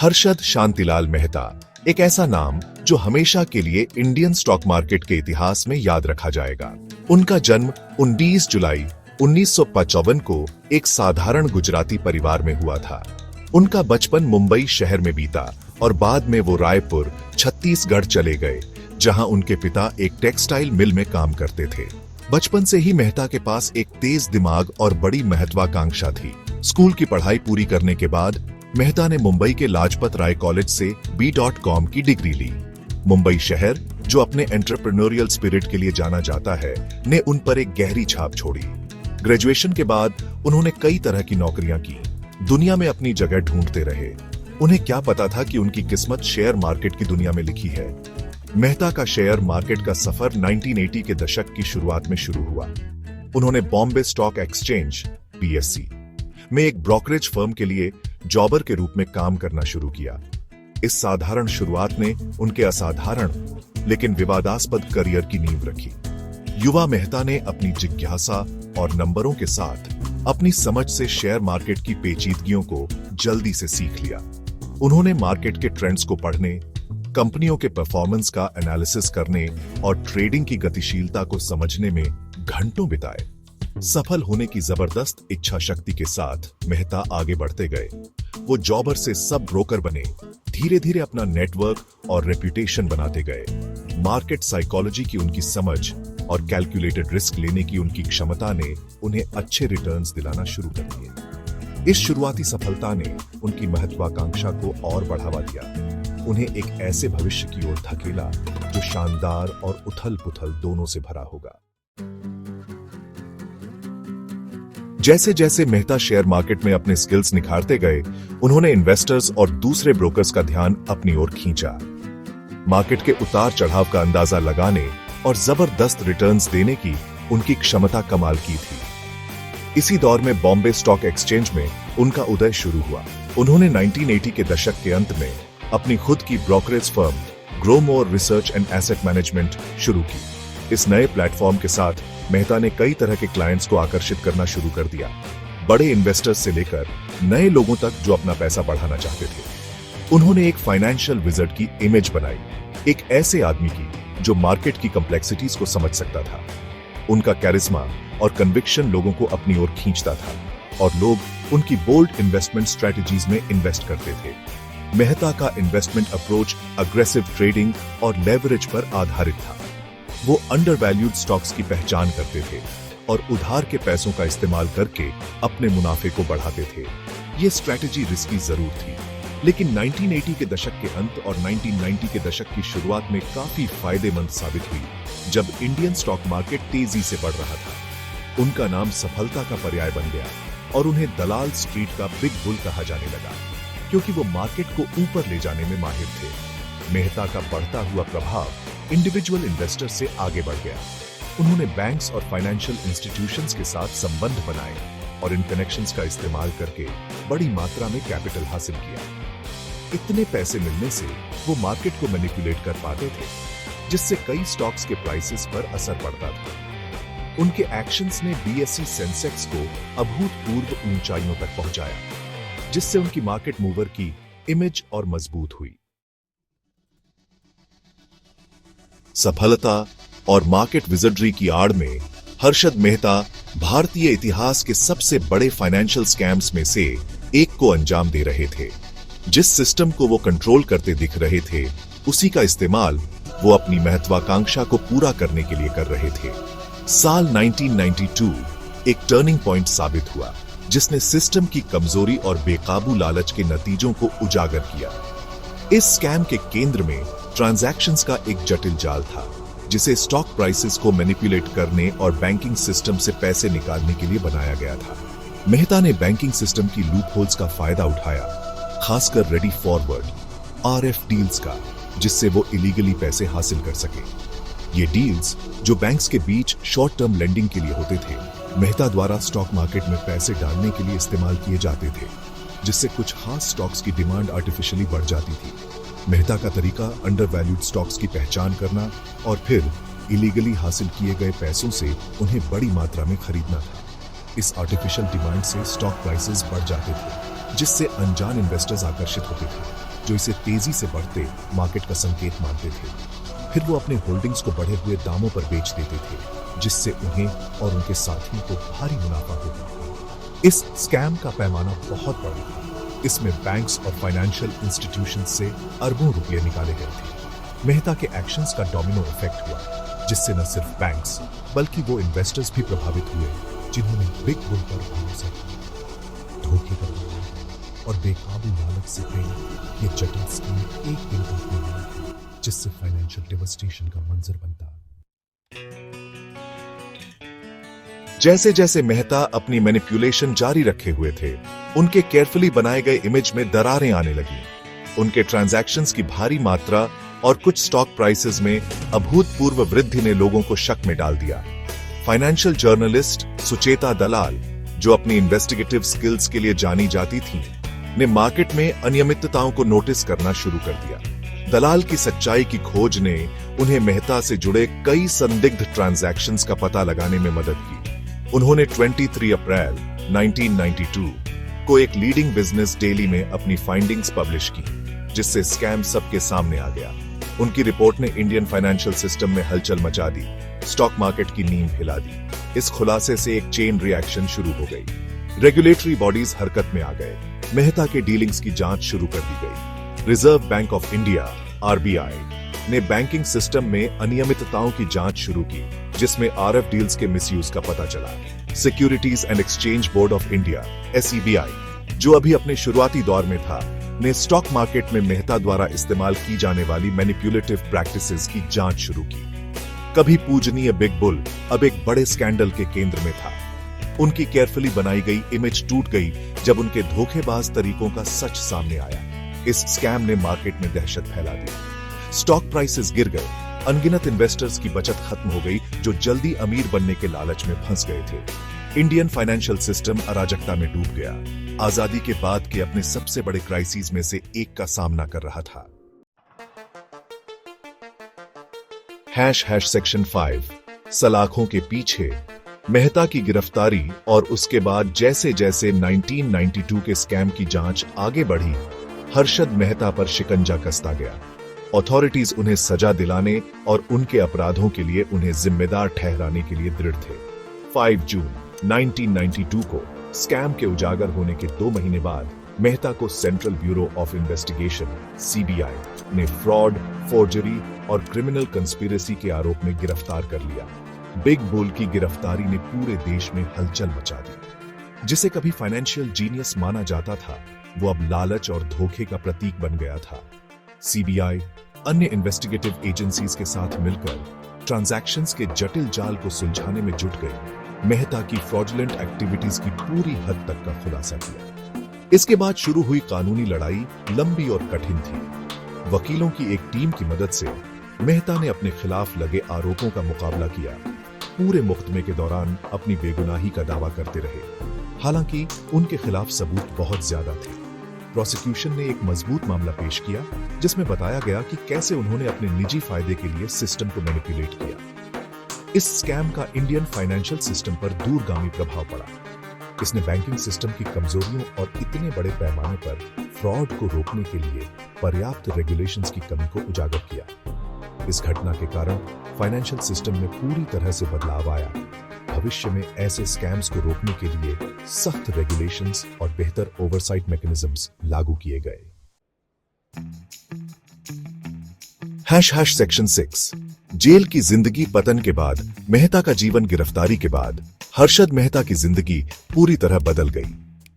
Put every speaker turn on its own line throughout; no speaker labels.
हर्षद शांतिलाल मेहता एक ऐसा नाम जो हमेशा के लिए इंडियन स्टॉक मार्केट के इतिहास में याद रखा जाएगा। उनका जन्म 19 जुलाई 1955 को एक साधारण गुजराती परिवार में हुआ था। उनका बचपन मुंबई शहर में बीता और बाद में वो रायपुर, छत्तीसगढ़ चले गए, जहां उनके पिता एक टेक्सटाइल मिल में काम करते थे। बचपन से ही मेहता के पास एक तेज दिमाग और बड़ी महत्वाकांक्षा थी। स्कूल की पढ़ाई पूरी करने के बाद मेहता ने मुंबई के लाजपत राय कॉलेज से B.Com की डिग्री ली। मुंबई शहर, जो अपने एंटरप्रेन्योरियल स्पिरिट के लिए जाना जाता है, ने उन पर एक गहरी छाप छोड़ी। ग्रेजुएशन के बाद उन्होंने कई तरह की नौकरियां की, दुनिया में अपनी जगह ढूंढते रहे। उन्हें क्या पता था कि उनकी किस्मत शेयर मार्केट की दुनिया में लिखी है। मेहता का शेयर मार्केट का सफर 1980 के दशक की शुरुआत में शुरू हुआ। उन्होंने बॉम्बे स्टॉक एक्सचेंज BSE में एक ब्रोकरेज फर्म के लिए जॉबर के रूप में काम करना शुरू किया। इस साधारण शुरुआत ने उनके असाधारण लेकिन विवादास्पद करियर की नींव रखी। युवा मेहता ने अपनी जिज्ञासा और नंबरों के साथ अपनी समझ से शेयर मार्केट की पेचीदगियों को जल्दी से सीख लिया। उन्होंने मार्केट के ट्रेंड्स को पढ़ने, कंपनियों के परफॉर्मेंस का एनालिसिस करने और ट्रेडिंग की गतिशीलता को समझने में घंटों बिताए। सफल होने की जबरदस्त इच्छा शक्ति के साथ मेहता आगे बढ़ते गए। वो जॉबर से सब ब्रोकर बने, धीरे धीरे अपना नेटवर्क और रेप्यूटेशन बनाते गए। मार्केट साइकोलॉजी की उनकी समझ और कैलकुलेटेड रिस्क लेने की उनकी क्षमता ने उन्हें अच्छे रिटर्न्स दिलाना शुरू कर दिए। इस शुरुआती सफलता ने उनकी महत्वाकांक्षा को और बढ़ावा दिया। उन्हें एक ऐसे भविष्य की ओर धकेला जो शानदार और उथल-पुथल दोनों से भरा होगा। जैसे जैसे मेहता शेयर मार्केट में अपने स्किल्स निखारते गए, उन्होंने इन्वेस्टर्स और दूसरे ब्रोकर्स का ध्यान अपनी ओर खींचा। मार्केट के उतार चढ़ाव का अंदाजा लगाने और जबरदस्त रिटर्न्स देने की उनकी क्षमता कमाल की थी। इसी दौर में बॉम्बे स्टॉक एक्सचेंज में उनका उदय शुरू हुआ। उन्होंने 1980 के दशक के अंत में अपनी खुद की brokerage firm Growmore research and asset management शुरू की। इस नए प्लेटफॉर्म के साथ मेहता ने कई तरह के क्लाइंट्स को आकर्षित करना शुरू कर दिया, बड़े इन्वेस्टर्स से लेकर नए लोगों तक जो अपना पैसा बढ़ाना चाहते थे। उन्होंने एक फाइनेंशियल विजर्ड की इमेज बनाई, एक ऐसे आदमी की जो मार्केट की कॉम्प्लेक्सिटीज को समझ सकता था। उनका कैरिस्मा और कन्विक्शन लोगों को अपनी ओर खींचता था और लोग उनकी बोल्ड इन्वेस्टमेंट स्ट्रेटजीज में इन्वेस्ट करते थे। मेहता का इन्वेस्टमेंट अप्रोच अग्रेसिव ट्रेडिंग और लेवरेज पर आधारित था। वो अंडरवैल्यूड स्टॉक्स की पहचान करते थे और उधार के पैसों का इस्तेमाल करके अपने मुनाफे को बढ़ाते थे। ये स्ट्रैटेजी रिस्की जरूर थी, लेकिन 1980 के दशक के अंत और 1990 के दशक की शुरुआत में काफी फायदेमंद साबित हुई, जब इंडियन स्टॉक मार्केट तेजी से बढ़ रहा था। उनका नाम सफलता का पर्याय बन गया और उन्हें दलाल स्ट्रीट का बिग बुल कहा जाने लगा, क्योंकि वो मार्केट को ऊपर ले जाने में माहिर थे। मेहता का बढ़ता हुआ प्रभाव इंडिविजुअल इन्वेस्टर से आगे बढ़ गया। उन्होंने बैंक्स और फाइनेंशियल इंस्टीट्यूशंस के साथ संबंध बनाए और इन कनेक्शंस का इस्तेमाल करके बड़ी मात्रा में कैपिटल हासिल किया। इतने पैसे मिलने से वो मार्केट को मैनिपुलेट कर पाते थे, जिससे कई स्टॉक्स के प्राइसेस पर असर पड़ता था। उनके एक्शंस ने BSE सेंसेक्स को अभूतपूर्व ऊंचाइयों तक पहुंचाया, जिससे उनकी मार्केट मूवर की इमेज और मजबूत हुई। सफलता और मार्केट विजर्डरी की आड़ में हर्षद मेहता भारतीय इतिहास के सबसे बड़े फाइनेंशियल स्कैम्स में से एक को अंजाम दे रहे थे। जिस सिस्टम को वो कंट्रोल करते दिख रहे थे, उसी का इस्तेमाल वो अपनी महत्वाकांक्षा को पूरा करने के लिए कर रहे थे। साल 1992 एक टर्निंग पॉइंट साबित हुआ, जिसने सिस्टम की कमजोरी और बेकाबू लालच के नतीजों को उजागर किया। इस स्कैम के केंद्र में ट्रांजैक्शंस का एक जटिल जाल था, जिसे स्टॉक प्राइसेस को मैनिपुलेट करने और बैंकिंग सिस्टम से पैसे निकालने के लिए बनाया गया था। मेहता ने बैंकिंग सिस्टम की लूपहोल्स का फायदा उठाया, खासकर रेडी फॉरवर्ड RF डील्स का, जिससे वो इलीगली पैसे हासिल कर सके। ये डील्स, जो बैंक्स के बीच शॉर्ट टर्म लेंडिंग के लिए होते थे, मेहता द्वारा स्टॉक मार्केट में पैसे डालने के लिए इस्तेमाल किए जाते थे, जिससे कुछ खास स्टॉक्स की डिमांड आर्टिफिशियली बढ़ जाती थी। मेहता का तरीका अंडरवैल्यूड स्टॉक्स की पहचान करना और फिर इलीगली हासिल किए गए पैसों से उन्हें बड़ी मात्रा में खरीदना था। इस आर्टिफिशियल डिमांड से स्टॉक प्राइसेस बढ़ जाते थे, जिससे अनजान इन्वेस्टर्स आकर्षित होते थे। जो इसे तेजी से बढ़ते मार्केट का संकेत मानते थे। फिर वो अपने होल्डिंग्स को बढ़े हुए दामों पर बेच देते थे, जिससे उन्हें और उनके साथियों को भारी मुनाफा होता। इस स्कैम का पैमाना बहुत बड़ा था। इसमें बैंक्स और फाइनेंशियल इंस्टीट्यूशंस से अरबों रुपए निकाले गए थे। मेहता के एक्शंस का डोमिनो इफेक्ट हुआ, जिससे न सिर्फ बैंक्स बल्कि वो इन्वेस्टर्स भी प्रभावित हुए, जिन्होंने बिग बुल पर भरोसा किया। धोखे का और बेकाबू लालच से प्रेरित ये जटिल स्कीम एक दिन टूटने वाली थी, जिससे फाइनेंशियल डेवस्टेशन का मंजर बनता। जैसे जैसे मेहता अपनी मैनिपुलेशन जारी रखे हुए थे, उनके केयरफुली बनाए गए इमेज में दरारें आने लगी। उनके ट्रांजैक्शंस की भारी मात्रा और कुछ स्टॉक प्राइसेस में अभूतपूर्व वृद्धि ने लोगों को शक में डाल दिया। फाइनेंशियल जर्नलिस्ट सुचेता दलाल, जो अपनी इन्वेस्टिगेटिव स्किल्स के लिए जानी जाती थीं, ने मार्केट में अनियमितताओं को नोटिस करना शुरू कर दिया। दलाल की सच्चाई की खोज ने उन्हें मेहता से जुड़े कई संदिग्ध ट्रांजैक्शंस का पता लगाने में मदद की। उन्होंने 23 अप्रैल 1992 को एक लीडिंग बिजनेस डेली में अपनी फाइंडिंग्स पब्लिश की, जिससे स्कैम सबके सामने आ गया। उनकी रिपोर्ट ने इंडियन फाइनेंशियल सिस्टम में हलचल मचा दी, स्टॉक मार्केट की नींव हिला दी। इस खुलासे से एक चेन रिएक्शन शुरू हो गई। रेगुलेटरी बॉडीज हरकत में आ गए। मेहता के डीलिंग्स की जांच शुरू कर दी गई। Reserve bank of India (RBI) ने बैंकिंग सिस्टम में अनियमितताओं की जांच शुरू की, जिसमें RF डील्स के मिसयूज का पता चला। Securities and exchange board of India (SEBI), जो अभी अपने शुरुआती दौर में था, ने स्टॉक मार्केट में मेहता द्वारा इस्तेमाल की जाने वाली मैनिपुलेटिव प्रैक्टिसेस की जांच शुरू की। कभी पूजनीय बिग बुल अब एक बड़े स्कैंडल के केंद्र में था। उनकी केयरफुली बनाई गई इमेज टूट गई जब उनके धोखेबाज तरीकों का सच सामने आया। इस स्कैम ने मार्केट में दहशत फैला दी। स्टॉक प्राइसेस गिर गए। अनगिनत इन्वेस्टर्स की बचत खत्म हो गई, जो जल्दी अमीर बनने के लालच में फंस गए थे। इंडियन फाइनेंशियल सिस्टम अराजकता में डूब गया। आजादी के बाद के अपने सबसे बड़े क्राइसिस में से एक का सामना कर रहा था। सेक्शन 5 सलाखों के पीछे। मेहता की गिरफ्तारी और उसके बाद जैसे जैसे 1992 के स्कैम की जांच आगे बढ़ी, हर्षद मेहता पर शिकंजा कसता गया। अथॉरिटीज उन्हें सजा दिलाने और उनके अपराधों के लिए उन्हें जिम्मेदार ठहराने के लिए दृढ़ थे। 5 जून 1992 को स्कैम के उजागर होने के 2 महीने बाद मेहता को central bureau of investigation (CBI) ने फ्रॉड, फोर्जरी और क्रिमिनल कंस्पिरेसी के आरोप में गिरफ्तार कर लिया। बिग बुल की गिरफ्तारी ने पूरे देश में हलचल मचा दी। जिसे कभी फाइनेंशियल जीनियस माना जाता था, वो अब लालच और धोखे का प्रतीक बन गया था। CBI अन्य इन्वेस्टिगेटिव एजेंसीज के साथ मिलकर ट्रांजैक्शंस के जटिल जाल को सुलझाने में जुट गई। मेहता की फ्रॉडुलेंट एक्टिविटीज की पूरी हद तक का खुलासा किया। इसके बाद शुरू हुई कानूनी लड़ाई लंबी और कठिन थी। वकीलों की एक टीम की मदद से मेहता ने अपने खिलाफ लगे आरोपों का मुकाबला किया। पूरे मुकदमे के दौरान अपनी बेगुनाही का दावा करते रहे, हालांकि उनके खिलाफ सबूत बहुत ज्यादा थे। प्रोसिक्यूशन ने एक मजबूत मामला पेश किया, जिसमें बताया गया कि कैसे उन्होंने अपने निजी फायदे के लिए सिस्टम को मैनिपुलेट किया। इस स्कैम का इंडियन फाइनेंशियल सिस्टम पर दूरगामी प्रभाव पड़ा। इसने बैंकिंग सिस्टम की कमजोरियों और इतने बड़े पैमाने पर फ्रॉड को रोकने के लिए पर्याप्त रेगुलेशंस की कमी को उजागर किया। इस घटना के कारण फाइनेंशियल सिस्टम में पूरी तरह से बदलाव आया। भविष्य में ऐसे स्कैम्स को रोकने के लिए सख्त रेगुलेशंस और बेहतर ओवरसाइट मैकेनिज्म्स लागू किए गए। सेक्शन 6 जेल की जिंदगी। पतन के बाद मेहता का जीवन। गिरफ्तारी के बाद हर्षद मेहता की जिंदगी पूरी तरह बदल गई।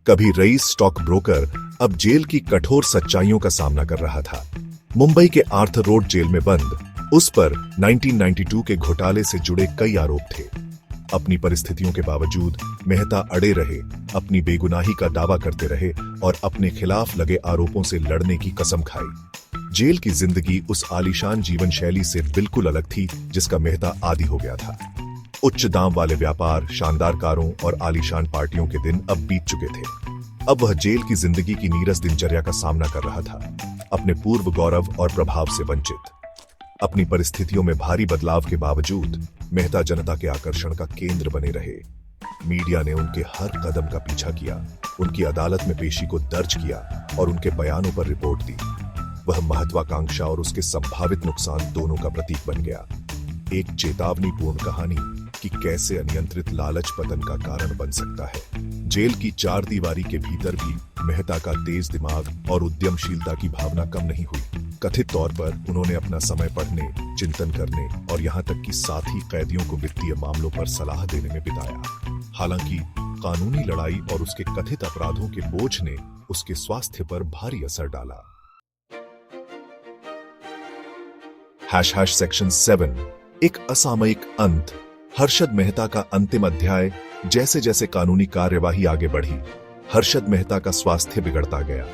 कभी रईस स्टॉक ब्रोकर, अब जेल की कठोर सच्चाइयों का सामना कर रहा था। मुंबई के आर्थर रोड जेल में बंद उस पर 1992 के घोटाले से जुड़े कई आरोप थे। अपनी परिस्थितियों के बावजूद मेहता अड़े रहे, अपनी बेगुनाही का दावा करते रहे और अपने खिलाफ लगे आरोपों से लड़ने की कसम खाई। जेल की जिंदगी उस आलीशान जीवन शैली से बिल्कुल अलग थी जिसका मेहता आदी हो गया था। उच्च दाम वाले व्यापार, शानदार कारों और आलीशान पार्टियों के दिन अब बीत चुके थे। अब वह जेल की जिंदगी की नीरस दिनचर्या का सामना कर रहा था, अपने पूर्व गौरव और प्रभाव से वंचित। अपनी परिस्थितियों में भारी बदलाव के बावजूद मेहता जनता के आकर्षण का केंद्र बने रहे। मीडिया ने उनके हर कदम का पीछा किया, उनकी अदालत में पेशी को दर्ज किया और उनके बयानों पर रिपोर्ट दी। वह महत्वाकांक्षा और उसके संभावित नुकसान दोनों का प्रतीक बन गया। एक चेतावनीपूर्ण कहानी कि कैसे अनियंत्रित लालच पतन का कारण बन सकता है। जेल की चार दीवारी के भीतर भी मेहता का तेज दिमाग और उद्यमशीलता की भावना कम नहीं हुई। कथित तौर पर उन्होंने अपना समय पढ़ने, चिंतन करने और यहाँ तक कि साथी कैदियों को वित्तीय मामलों पर सलाह देने में बिताया। हालांकि कानूनी लड़ाई और उसके कथित अपराधों के बोझ ने उसके स्वास्थ्य पर भारी असर डाला। सेक्शन 7 एक असामयिक अंत। हर्षद मेहता का अंतिम अध्याय। जैसे जैसे कानूनी कार्यवाही आगे बढ़ी, हर्षद मेहता का स्वास्थ्य बिगड़ता गया।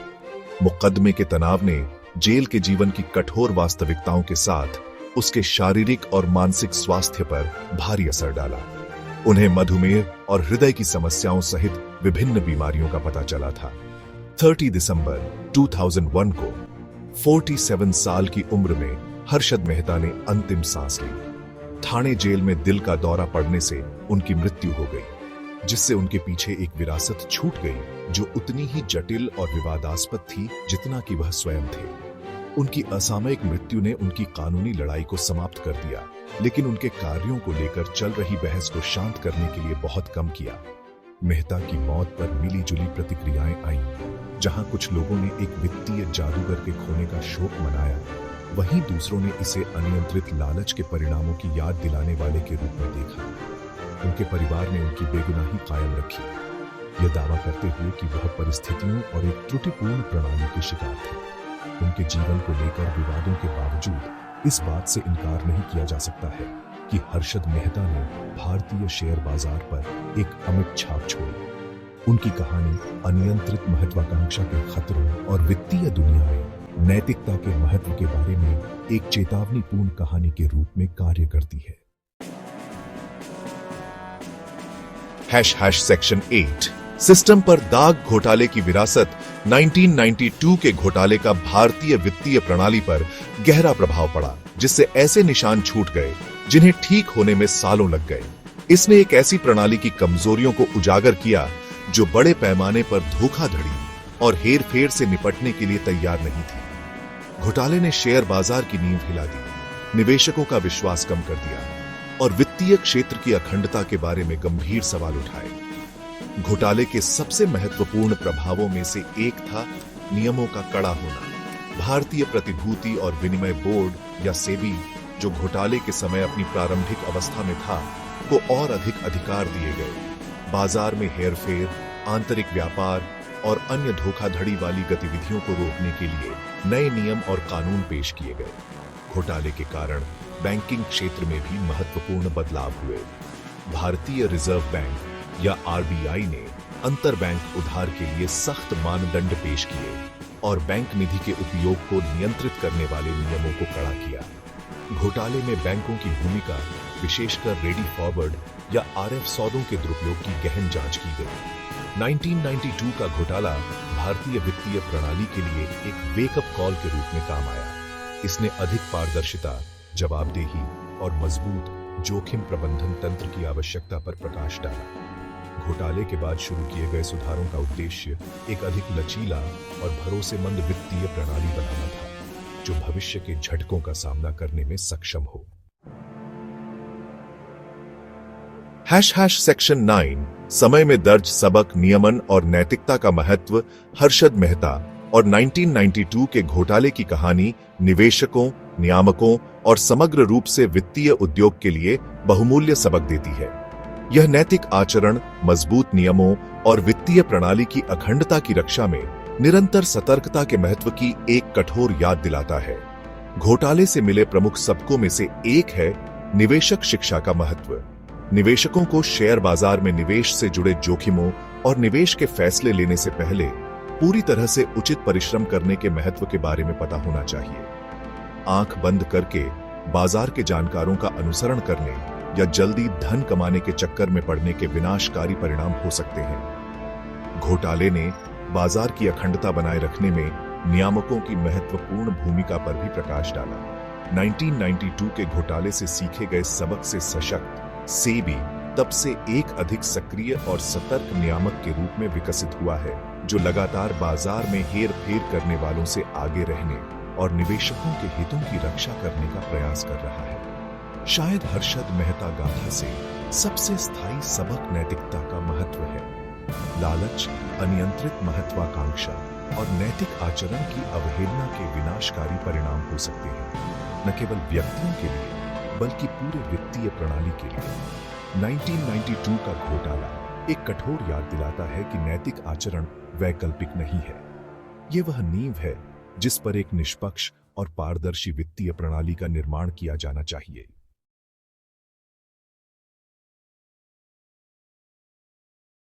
मुकदमे के तनाव ने जेल के जीवन की कठोर वास्तविकताओं के साथ उसके शारीरिक और मानसिक स्वास्थ्य पर भारी असर डाला। उन्हें मधुमेह और हृदय की समस्याओं सहित विभिन्न बीमारियों का पता चला था। 30 दिसंबर 2001 को 47 साल की उम्र में हर्षद मेहता ने अंतिम सांस ली। ठाणे जेल में दिल का दौरा पड़ने से उनकी मृत्यु हो गई, जिससे उनके पीछे एक विरासत छूट गई जो उतनी ही जटिल और विवादास्पद थी जितना कि वह स्वयं थे। उनकी असामयिक मृत्यु ने उनकी कानूनी लड़ाई को समाप्त कर दिया, लेकिन उनके कार्यों को लेकर चल रही बहस को शांत करने के लिए बहुत कम किया। मेहता की मौत पर मिली-जुली प्रतिक्रियाएं आईं। जहां कुछ लोगों ने एक वित्तीय जादूगर के खोने का शोक मनाया, वहीं दूसरों ने इसे अनियंत्रित लालच के परिणामों की याद दिलाने वाले के रूप में देखा। उनके परिवार ने उनकी बेगुनाही कायम रखी, यह दावा करते हुए कि वह परिस्थितियों और एक त्रुटिपूर्ण प्रणाली के शिकार थे। उनके जीवन को लेकर विवादों के बावजूद इस बात से इनकार नहीं किया जा सकता है कि हर्षद मेहता ने भारतीय शेयर बाजार पर एक अमिट छाप छोड़ी। उनकी कहानी अनियंत्रित महत्वाकांक्षा के खतरों और वित्तीय दुनिया में नैतिकता के महत्व के बारे में एक चेतावनीपूर्ण कहानी के रूप में कार्य करती है। सेक्शन 8 सिस्टम पर दाग घोटाले की विरासत। 1992 के घोटाले का भारतीय वित्तीय प्रणाली पर गहरा प्रभाव पड़ा, जिससे ऐसे निशान छूट गए जिन्हें ठीक होने में सालों लग गए। इसने एक ऐसी प्रणाली की कमजोरियों को उजागर किया जो बड़े पैमाने पर धोखाधड़ी और हेरफेर से निपटने के लिए तैयार नहीं थी। घोटाले ने शेयर बाजार की नींव हिला दी, निवेशकों का विश्वास कम कर दिया और वित्तीय क्षेत्र की अखंडता के बारे में गंभीर सवाल उठाए। घोटाले के सबसे महत्वपूर्ण प्रभावों में से एक था नियमों का कड़ा होना। भारतीय प्रतिभूति और विनिमय बोर्ड या सेबी, जो घोटाले के समय अपनी प्रारंभिक अवस्था में था, को और अधिक अधिकार दिए गए। बाजार में हेरफेर, आंतरिक व्यापार और अन्य धोखाधड़ी वाली गतिविधियों को रोकने के लिए नए नियम और कानून पेश किए गए। घोटाले के कारण बैंकिंग क्षेत्र में भी महत्वपूर्ण बदलाव हुए। भारतीय रिजर्व बैंक या आरबीआई ने अंतर बैंक उधार के लिए सख्त मानदंड पेश किए और बैंक निधि के उपयोग को नियंत्रित करने वाले नियमों को कड़ा किया। घोटाले में बैंकों की भूमिका, विशेषकर रेडी फॉरवर्ड या आरएफ सौदों के दुरुपयोग की गहन जांच की गई। 1992 का घोटाला भारतीय वित्तीय प्रणाली के लिए एक वेकअप कॉल के रूप में काम आया। इसने अधिक पारदर्शिता, जवाबदेही और मजबूत जोखिम प्रबंधन तंत्र की आवश्यकता पर प्रकाश डाला। घोटाले के बाद शुरू किए गए सुधारों का उद्देश्य एक अधिक लचीला और भरोसेमंद वित्तीय प्रणाली बनाना था, जो भविष्य के झटकों का सामना करने में सक्षम हो। सेक्शन 9 समय में दर्ज सबक, नियमन और नैतिकता का महत्व। हर्षद मेहता और 1992 के घोटाले की कहानी निवेशकों, नियामकों और समग्र रूप से वित्तीय उद्योग के लिए बहुमूल्य सबक देती है। यह नैतिक आचरण, मजबूत नियमों और वित्तीय प्रणाली की अखंडता की रक्षा में निरंतर सतर्कता के महत्व की एक कठोर याद दिलाता है। घोटाले से मिले प्रमुख सबकों में से एक है निवेशक शिक्षा का महत्व। निवेशकों को शेयर बाजार में निवेश से जुड़े जोखिमों और निवेश के फैसले लेने से पहले पूरी तरह से उचित परिश्रम करने के महत्व के बारे में पता होना चाहिए। आंख बंद करके बाजार के जानकारों का अनुसरण करने या जल्दी धन कमाने के चक्कर में पड़ने के विनाशकारी परिणाम हो सकते हैं। घोटाले ने बाजार की अखंडता बनाए रखने में नियामकों की महत्वपूर्ण भूमिका पर भी प्रकाश डाला। 1992 के घोटाले से सीखे गए सबक से सशक्त सेबी तब से एक अधिक सक्रिय और सतर्क नियामक के रूप में विकसित हुआ है, जो लगातार बाजार में हेर फेर करने वालों से आगे रहने और निवेशकों के हितों की रक्षा करने का प्रयास कर रहा है। शायद हर्षद मेहता गाथा से सबसे स्थायी सबक नैतिकता का महत्व है। लालच, अनियंत्रित महत्वाकांक्षा और नैतिक आचरण की अवहेलना के विनाशकारी परिणाम हो सकते हैं, न केवल व्यक्तियों के लिए बल्कि पूरे वित्तीय प्रणाली के लिए। 1992 का घोटाला एक कठोर याद दिलाता है कि नैतिक आचरण वैकल्पिक नहीं है। यह वह नींव है जिस पर एक निष्पक्ष और पारदर्शी वित्तीय प्रणाली का निर्माण किया जाना चाहिए।